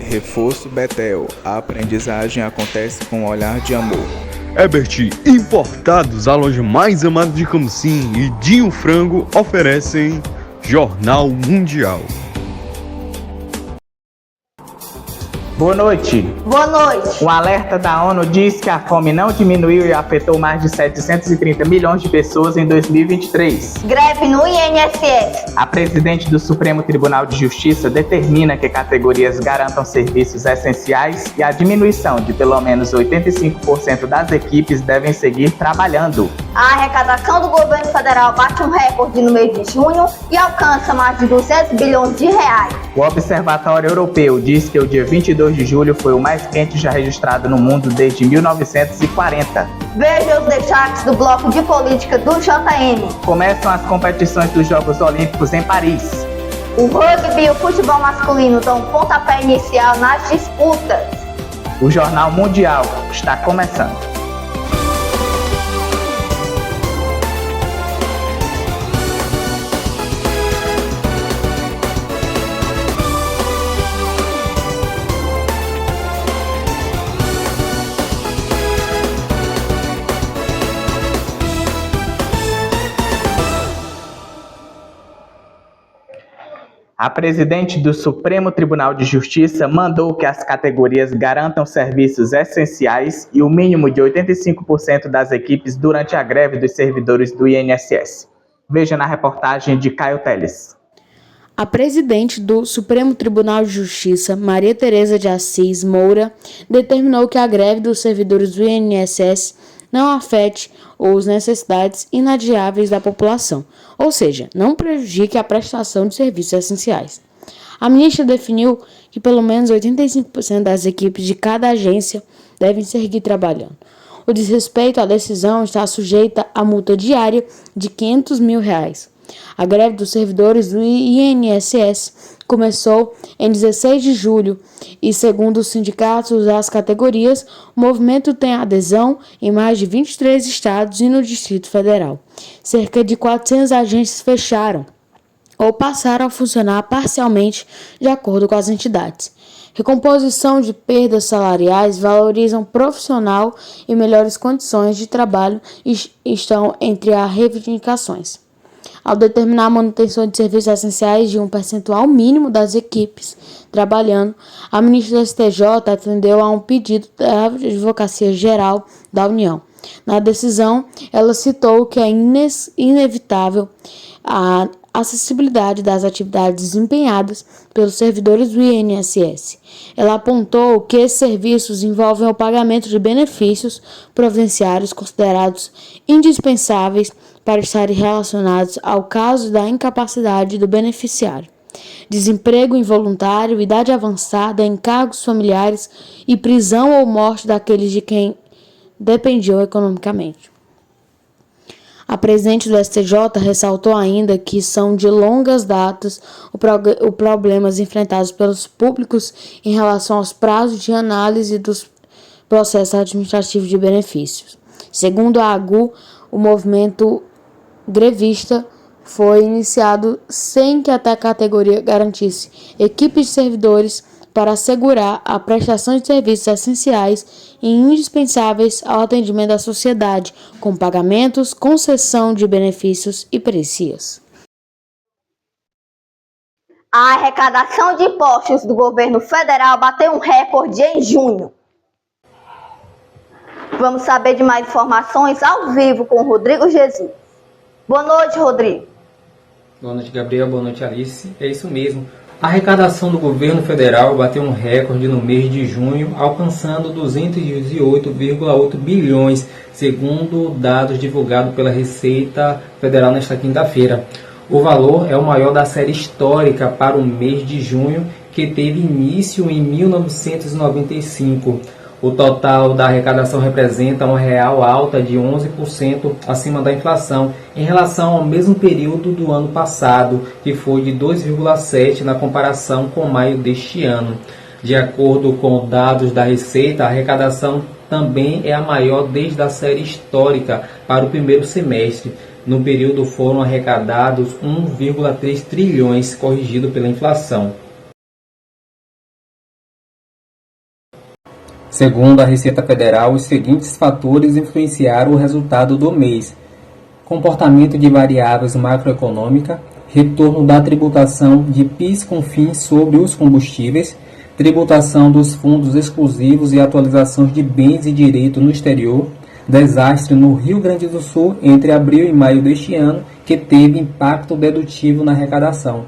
Reforço Betel. A aprendizagem acontece com um olhar de amor. Ebert Importados, a loja mais amada de Camocim, e Dinho Frango oferecem Jornal Mundial. Boa noite. Boa noite. O alerta da ONU diz que a fome não diminuiu e afetou mais de 730 milhões de pessoas em 2023. Greve no INSS. A presidente do Supremo Tribunal de Justiça determina que categorias garantam serviços essenciais e a diminuição de pelo menos 85% das equipes devem seguir trabalhando. A arrecadação do governo federal bate um recorde no mês de junho e alcança mais de 200 bilhões de reais. O Observatório Europeu diz que o dia 22 de julho foi o mais quente já registrado no mundo desde 1940. Veja os destaques do bloco de política do JM. Começam as competições dos Jogos Olímpicos em Paris. O rugby e o futebol masculino dão pontapé inicial nas disputas. O Jornal Mundial está começando. A presidente do Supremo Tribunal de Justiça mandou que as categorias garantam serviços essenciais e o mínimo de 85% das equipes durante a greve dos servidores do INSS. Veja na reportagem de Caio Teles. A presidente do Supremo Tribunal de Justiça, Maria Tereza de Assis Moura, determinou que a greve dos servidores do INSS não afete as necessidades inadiáveis da população, ou seja, não prejudique a prestação de serviços essenciais. A ministra definiu que pelo menos 85% das equipes de cada agência devem seguir trabalhando. O desrespeito à decisão está sujeita a multa diária de R$500 mil. A greve dos servidores do INSS começou em 16 de julho e, segundo os sindicatos das categorias, o movimento tem adesão em mais de 23 estados e no Distrito Federal. Cerca de 400 agências fecharam ou passaram a funcionar parcialmente de acordo com as entidades. Recomposição de perdas salariais, valorizam profissional e melhores condições de trabalho estão entre as reivindicações. Ao determinar a manutenção de serviços essenciais de um percentual mínimo das equipes trabalhando, a ministra do STJ atendeu a um pedido da Advocacia Geral da União. Na decisão, ela citou que é inevitável a acessibilidade das atividades desempenhadas pelos servidores do INSS. Ela apontou que esses serviços envolvem o pagamento de benefícios providenciários considerados indispensáveis para estarem relacionados ao caso da incapacidade do beneficiário, desemprego involuntário, idade avançada, encargos familiares e prisão ou morte daqueles de quem dependiam economicamente. A presidente do STJ ressaltou ainda que são de longas datas os problemas enfrentados pelos públicos em relação aos prazos de análise dos processos administrativos de benefícios. Segundo a AGU, o movimento grevista foi iniciado sem que até a categoria garantisse equipes de servidores para assegurar a prestação de serviços essenciais e indispensáveis ao atendimento da sociedade, com pagamentos, concessão de benefícios e perecias. A arrecadação de impostos do governo federal bateu um recorde em junho. Vamos saber de mais informações ao vivo com o Rodrigo Jesus. Boa noite, Rodrigo. Boa noite, Gabriel. Boa noite, Alice. É isso mesmo. A arrecadação do governo federal bateu um recorde no mês de junho, alcançando 218,8 bilhões, segundo dados divulgados pela Receita Federal nesta quinta-feira. O valor é o maior da série histórica para o mês de junho, que teve início em 1995. O total da arrecadação representa uma real alta de 11% acima da inflação em relação ao mesmo período do ano passado, que foi de 2,7% na comparação com maio deste ano. De acordo com dados da Receita, a arrecadação também é a maior desde a série histórica para o primeiro semestre. No período foram arrecadados 1,3 trilhões, corrigido pela inflação. Segundo a Receita Federal, os seguintes fatores influenciaram o resultado do mês: comportamento de variáveis macroeconômicas, retorno da tributação de PIS/COFINS sobre os combustíveis, tributação dos fundos exclusivos e atualizações de bens e direitos no exterior, desastre no Rio Grande do Sul entre abril e maio deste ano, que teve impacto dedutivo na arrecadação.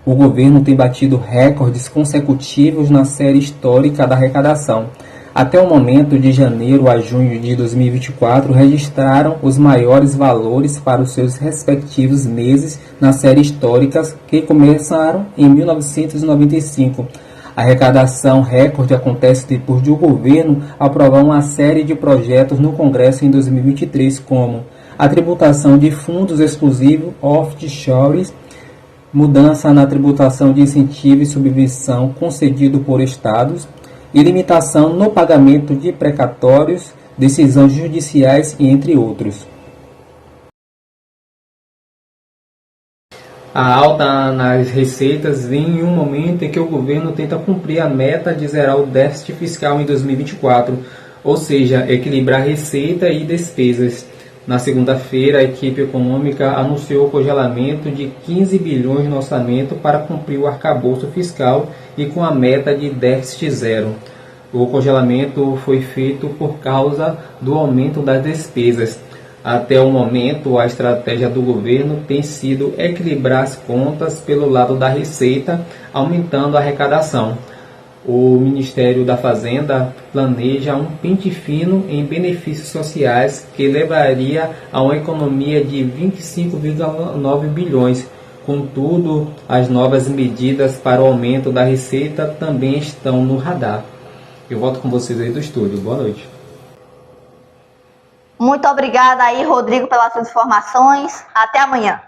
O governo tem batido recordes consecutivos na série histórica da arrecadação. Até o momento, de janeiro a junho de 2024, registraram os maiores valores para os seus respectivos meses na série histórica, que começaram em 1995. A arrecadação recorde acontece depois de o governo aprovar uma série de projetos no Congresso em 2023, como a tributação de fundos exclusivos offshores, mudança na tributação de incentivo e subvenção concedido por estados e limitação no pagamento de precatórios, decisões judiciais, entre outros. A alta nas receitas vem em um momento em que o governo tenta cumprir a meta de zerar o déficit fiscal em 2024, ou seja, equilibrar receita e despesas. Na segunda-feira, a equipe econômica anunciou o congelamento de 15 bilhões no orçamento para cumprir o arcabouço fiscal e com a meta de déficit zero. O congelamento foi feito por causa do aumento das despesas. Até o momento, a estratégia do governo tem sido equilibrar as contas pelo lado da receita, aumentando a arrecadação. O Ministério da Fazenda planeja um pente fino em benefícios sociais que levaria a uma economia de 25,9 bilhões. Contudo, as novas medidas para o aumento da receita também estão no radar. Eu volto com vocês aí do estúdio. Boa noite. Muito obrigada aí, Rodrigo, pelas suas informações. Até amanhã.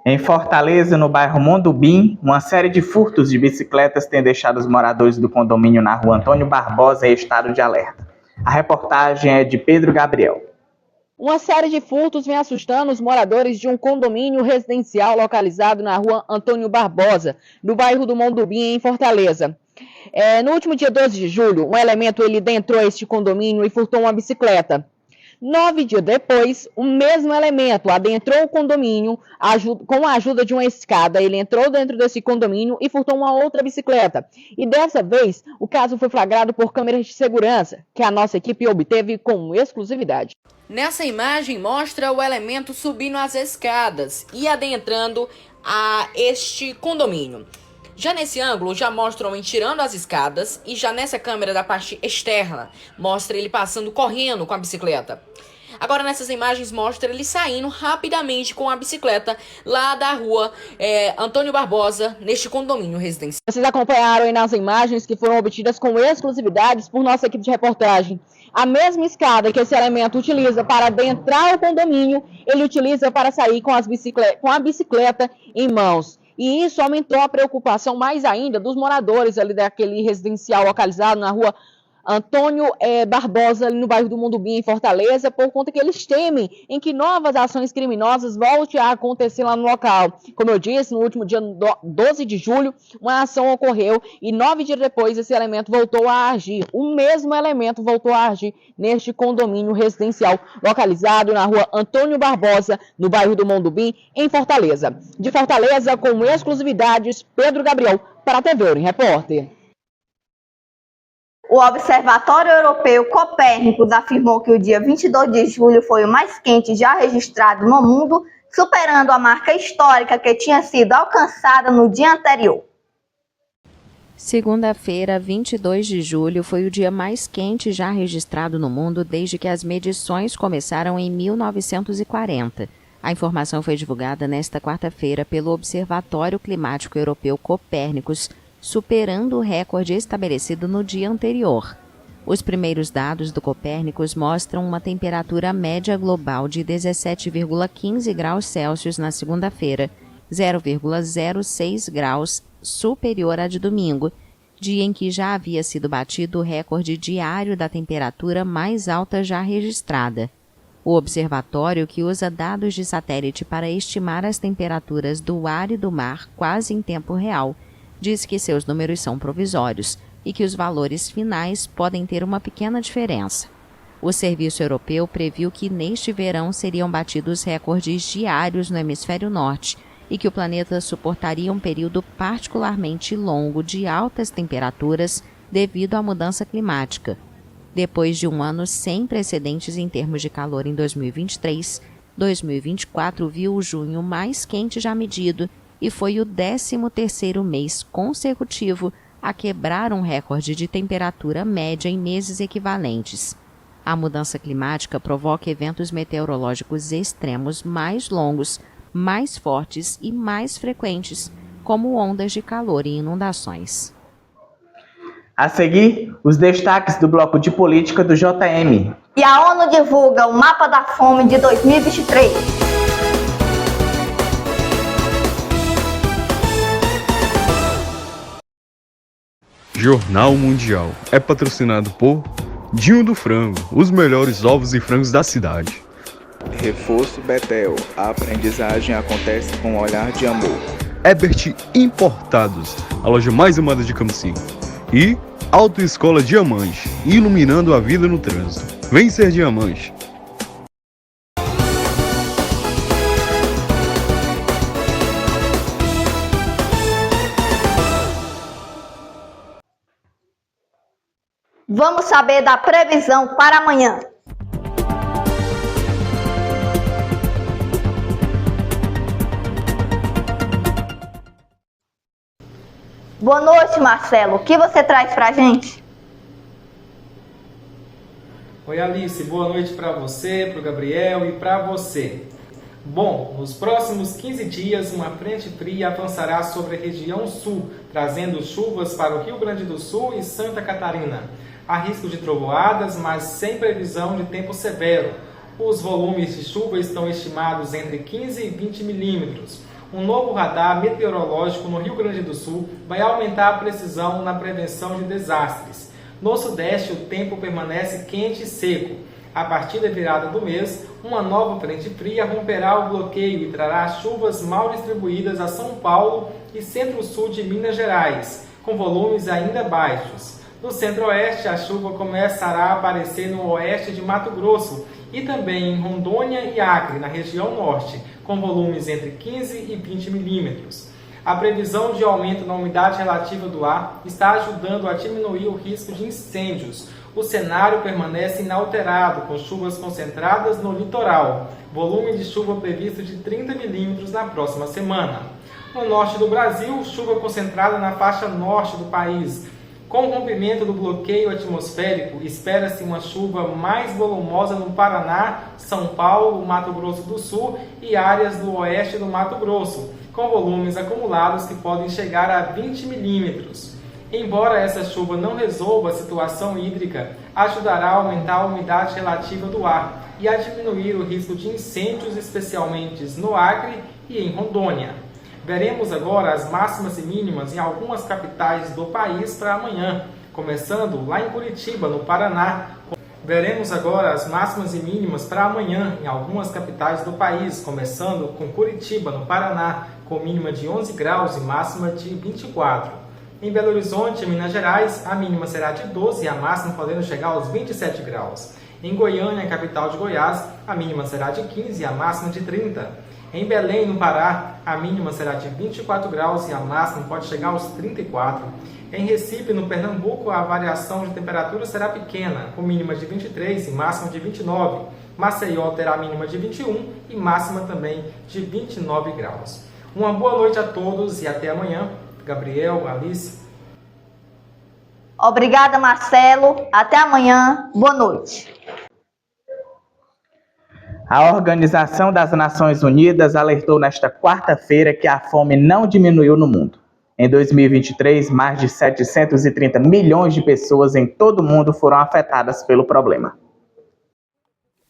Em Fortaleza, no bairro Mondubim, uma série de furtos de bicicletas tem deixado os moradores do condomínio na rua Antônio Barbosa em estado de alerta. A reportagem é de Pedro Gabriel. Uma série de furtos vem assustando os moradores de um condomínio residencial localizado na rua Antônio Barbosa, no bairro do Mondubim, em Fortaleza. No último dia 12 de julho, um elemento adentrou este condomínio e furtou uma bicicleta. 9 dias depois, o mesmo elemento adentrou o condomínio com a ajuda de uma escada. Ele entrou dentro desse condomínio e furtou uma outra bicicleta. E dessa vez, o caso foi flagrado por câmeras de segurança, que a nossa equipe obteve com exclusividade. Nessa imagem mostra o elemento subindo as escadas e adentrando a este condomínio. Já nesse ângulo, já mostra o homem tirando as escadas e já nessa câmera da parte externa, mostra ele passando correndo com a bicicleta. Agora nessas imagens mostra ele saindo rapidamente com a bicicleta lá da rua Antônio Barbosa, neste condomínio residencial. Vocês acompanharam aí nas imagens que foram obtidas com exclusividades por nossa equipe de reportagem. A mesma escada que esse elemento utiliza para adentrar o condomínio, ele utiliza para sair com a bicicleta em mãos. E isso aumentou a preocupação mais ainda dos moradores ali daquele residencial localizado na rua Antônio Barbosa, ali no bairro do Mondubim, em Fortaleza, por conta que eles temem em que novas ações criminosas voltem a acontecer lá no local. Como eu disse, no último dia 12 de julho, uma ação ocorreu e 9 dias depois esse elemento voltou a agir. O mesmo elemento voltou a agir neste condomínio residencial localizado na rua Antônio Barbosa, no bairro do Mondubim, em Fortaleza. De Fortaleza, com exclusividades, Pedro Gabriel, para a TV Urim Repórter. O Observatório Europeu Copérnicos afirmou que o dia 22 de julho foi o mais quente já registrado no mundo, superando a marca histórica que tinha sido alcançada no dia anterior. Segunda-feira, 22 de julho, foi o dia mais quente já registrado no mundo desde que as medições começaram em 1940. A informação foi divulgada nesta quarta-feira pelo Observatório Climático Europeu Copérnicos, superando o recorde estabelecido no dia anterior. Os primeiros dados do Copérnicos mostram uma temperatura média global de 17,15 graus Celsius na segunda-feira, 0,06 graus superior à de domingo, dia em que já havia sido batido o recorde diário da temperatura mais alta já registrada. O observatório, que usa dados de satélite para estimar as temperaturas do ar e do mar quase em tempo real, diz que seus números são provisórios, e que os valores finais podem ter uma pequena diferença. O Serviço Europeu previu que neste verão seriam batidos recordes diários no hemisfério norte e que o planeta suportaria um período particularmente longo de altas temperaturas devido à mudança climática. Depois de um ano sem precedentes em termos de calor em 2023, 2024 viu o junho mais quente já medido e foi o 13º mês consecutivo a quebrar um recorde de temperatura média em meses equivalentes. A mudança climática provoca eventos meteorológicos extremos mais longos, mais fortes e mais frequentes, como ondas de calor e inundações. A seguir, os destaques do bloco de política do JM. E a ONU divulga o Mapa da Fome de 2023. Jornal Mundial é patrocinado por Dinho do Frango, os melhores ovos e frangos da cidade. Reforço Betel, a aprendizagem acontece com um olhar de amor. Ebert Importados, a loja mais amada de Camocim. E Autoescola Diamante, iluminando a vida no trânsito. Vem ser diamante. Vamos saber da previsão para amanhã. Boa noite, Marcelo. O que você traz pra gente? Oi, Alice. Boa noite para você, para o Gabriel e para você. Bom, nos próximos 15 dias, uma frente fria avançará sobre a região sul, trazendo chuvas para o Rio Grande do Sul e Santa Catarina. Há risco de trovoadas, mas sem previsão de tempo severo. Os volumes de chuva estão estimados entre 15 e 20 milímetros. Um novo radar meteorológico no Rio Grande do Sul vai aumentar a precisão na prevenção de desastres. No Sudeste, o tempo permanece quente e seco. A partir da virada do mês, uma nova frente fria romperá o bloqueio e trará chuvas mal distribuídas a São Paulo e centro-sul de Minas Gerais, com volumes ainda baixos. No centro-oeste, a chuva começará a aparecer no oeste de Mato Grosso e também em Rondônia e Acre, na região norte, com volumes entre 15 e 20 milímetros. A previsão de aumento na umidade relativa do ar está ajudando a diminuir o risco de incêndios. O cenário permanece inalterado, com chuvas concentradas no litoral. Volume de chuva previsto de 30 milímetros na próxima semana. No norte do Brasil, chuva concentrada na faixa norte do país. Com o rompimento do bloqueio atmosférico, espera-se uma chuva mais volumosa no Paraná, São Paulo, Mato Grosso do Sul e áreas do oeste do Mato Grosso, com volumes acumulados que podem chegar a 20 milímetros. Embora essa chuva não resolva a situação hídrica, ajudará a aumentar a umidade relativa do ar e a diminuir o risco de incêndios, especialmente no Acre e em Rondônia. Veremos agora as máximas e mínimas em algumas capitais do país para amanhã, começando lá em Curitiba, no Paraná. Veremos agora as máximas e mínimas para amanhã em algumas capitais do país, começando com Curitiba, no Paraná, com mínima de 11 graus e máxima de 24. Em Belo Horizonte, Minas Gerais, a mínima será de 12 e a máxima podendo chegar aos 27 graus. Em Goiânia, capital de Goiás, a mínima será de 15 e a máxima de 30. Em Belém, no Pará, a mínima será de 24 graus e a máxima pode chegar aos 34. Em Recife, no Pernambuco, a variação de temperatura será pequena, com mínima de 23 e máxima de 29. Maceió terá mínima de 21 e máxima também de 29 graus. Uma boa noite a todos e até amanhã. Gabriel, Alice. Obrigada, Marcelo. Até amanhã. Boa noite. A Organização das Nações Unidas alertou nesta quarta-feira que a fome não diminuiu no mundo. Em 2023, mais de 730 milhões de pessoas em todo o mundo foram afetadas pelo problema.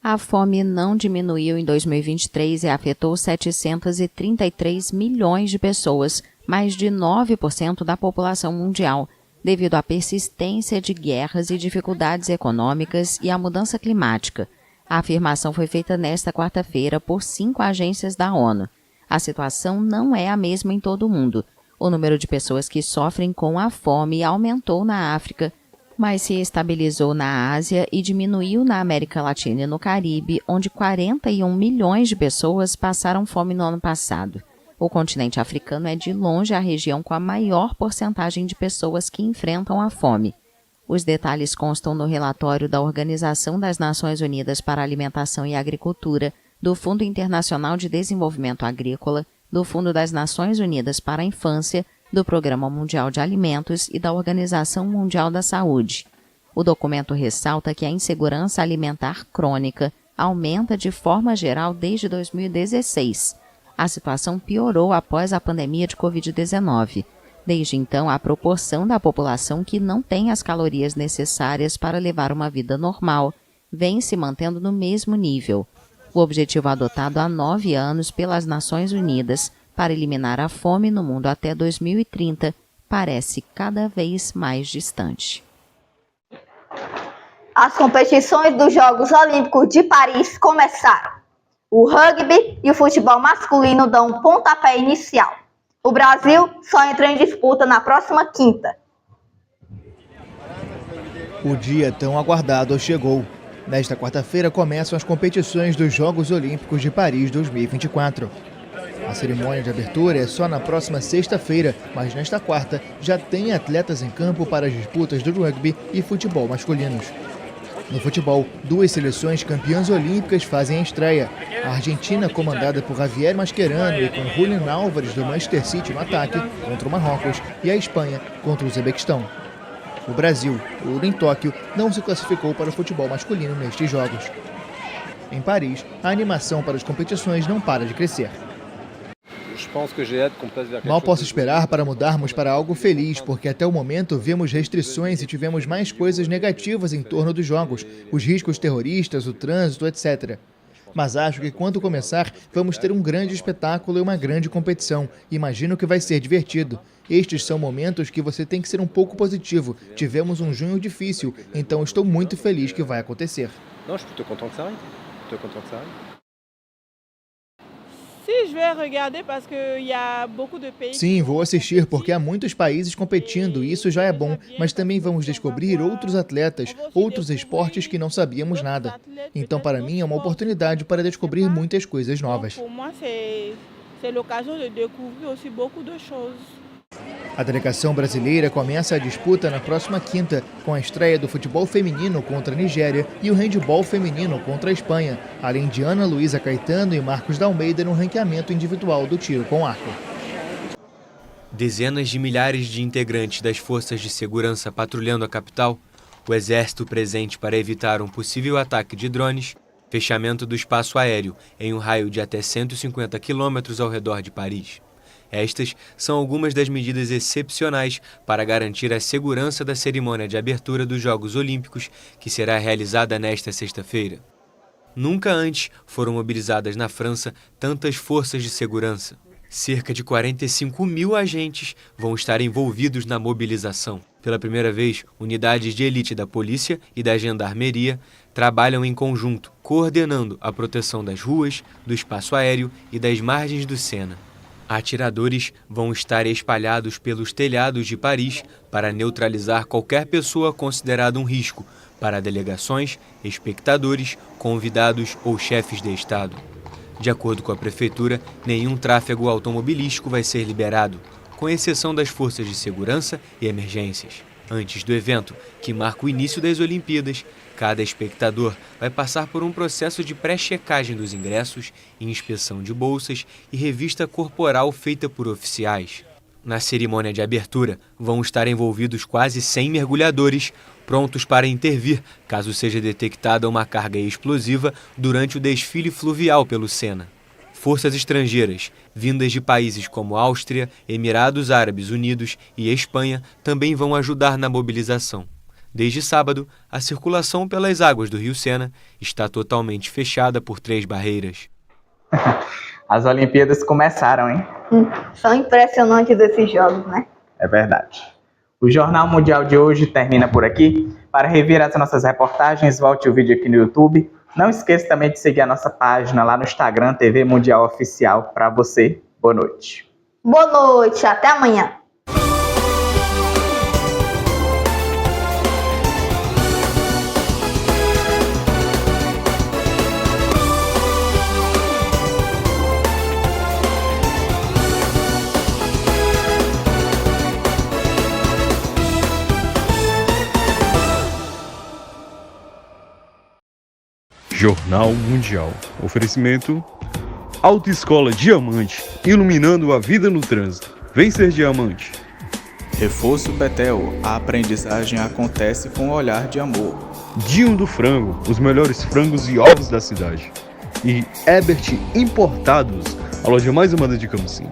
A fome não diminuiu em 2023 e afetou 733 milhões de pessoas, mais de 9% da população mundial, devido à persistência de guerras e dificuldades econômicas e à mudança climática. A afirmação foi feita nesta quarta-feira por 5 agências da ONU. A situação não é a mesma em todo o mundo. O número de pessoas que sofrem com a fome aumentou na África, mas se estabilizou na Ásia e diminuiu na América Latina e no Caribe, onde 41 milhões de pessoas passaram fome no ano passado. O continente africano é de longe a região com a maior porcentagem de pessoas que enfrentam a fome. Os detalhes constam no relatório da Organização das Nações Unidas para a Alimentação e Agricultura, do Fundo Internacional de Desenvolvimento Agrícola, do Fundo das Nações Unidas para a Infância, do Programa Mundial de Alimentos e da Organização Mundial da Saúde. O documento ressalta que a insegurança alimentar crônica aumenta de forma geral desde 2016. A situação piorou após a pandemia de Covid-19. Desde então, a proporção da população que não tem as calorias necessárias para levar uma vida normal vem se mantendo no mesmo nível. O objetivo adotado há 9 anos pelas Nações Unidas para eliminar a fome no mundo até 2030 parece cada vez mais distante. As competições dos Jogos Olímpicos de Paris começaram. O rugby e o futebol masculino dão um pontapé inicial. O Brasil só entra em disputa na próxima quinta. O dia tão aguardado chegou. Nesta quarta-feira começam as competições dos Jogos Olímpicos de Paris 2024. A cerimônia de abertura é só na próxima sexta-feira, mas nesta quarta já tem atletas em campo para as disputas do rugby e futebol masculinos. No futebol, 2 seleções campeãs olímpicas fazem a estreia. A Argentina, comandada por Javier Mascherano e com Julián Álvares do Manchester City no ataque, contra o Marrocos, e a Espanha contra o Uzbequistão. O Brasil, ouro em Tóquio, não se classificou para o futebol masculino nestes jogos. Em Paris, a animação para as competições não para de crescer. Mal posso esperar para mudarmos para algo feliz, porque até o momento vemos restrições e tivemos mais coisas negativas em torno dos jogos, os riscos terroristas, o trânsito, etc. Mas acho que quando começar, vamos ter um grande espetáculo e uma grande competição. Imagino que vai ser divertido. Estes são momentos que você tem que ser um pouco positivo. Tivemos um junho difícil, então estou muito feliz que vai acontecer. Sim, vou assistir porque há muitos países competindo e isso já é bom, mas também vamos descobrir outros atletas, outros esportes que não sabíamos nada. Então, para mim, é uma oportunidade para descobrir muitas coisas novas. A delegação brasileira começa a disputa na próxima quinta, com a estreia do futebol feminino contra a Nigéria e o handebol feminino contra a Espanha, além de Ana Luísa Caetano e Marcos da Almeida no ranqueamento individual do tiro com arco. Dezenas de milhares de integrantes das forças de segurança patrulhando a capital, o exército presente para evitar um possível ataque de drones, fechamento do espaço aéreo em um raio de até 150 quilômetros ao redor de Paris. Estas são algumas das medidas excepcionais para garantir a segurança da cerimônia de abertura dos Jogos Olímpicos, que será realizada nesta sexta-feira. Nunca antes foram mobilizadas na França tantas forças de segurança. Cerca de 45 mil agentes vão estar envolvidos na mobilização. Pela primeira vez, unidades de elite da polícia e da gendarmeria trabalham em conjunto, coordenando a proteção das ruas, do espaço aéreo e das margens do Sena. Atiradores vão estar espalhados pelos telhados de Paris para neutralizar qualquer pessoa considerada um risco para delegações, espectadores, convidados ou chefes de Estado. De acordo com a prefeitura, nenhum tráfego automobilístico vai ser liberado, com exceção das forças de segurança e emergências. Antes do evento, que marca o início das Olimpíadas, cada espectador vai passar por um processo de pré-checagem dos ingressos, inspeção de bolsas e revista corporal feita por oficiais. Na cerimônia de abertura, vão estar envolvidos quase 100 mergulhadores, prontos para intervir caso seja detectada uma carga explosiva durante o desfile fluvial pelo Sena. Forças estrangeiras, vindas de países como Áustria, Emirados Árabes Unidos e Espanha, também vão ajudar na mobilização. Desde sábado, a circulação pelas águas do Rio Sena está totalmente fechada por 3 barreiras. As Olimpíadas começaram, hein? São impressionantes esses jogos, né? É verdade. O Jornal Mundial de hoje termina por aqui. Para rever as nossas reportagens, volte o vídeo aqui no YouTube. Não esqueça também de seguir a nossa página lá no Instagram, TV Mundial Oficial. Para você, boa noite. Boa noite, até amanhã. Jornal Mundial. Oferecimento Autoescola Diamante, iluminando a vida no trânsito. Vem ser diamante. Reforço Betel, a aprendizagem acontece com o olhar de amor. Dinho do Frango, os melhores frangos e ovos da cidade. E Ebert Importados, a loja mais amada de Camocim.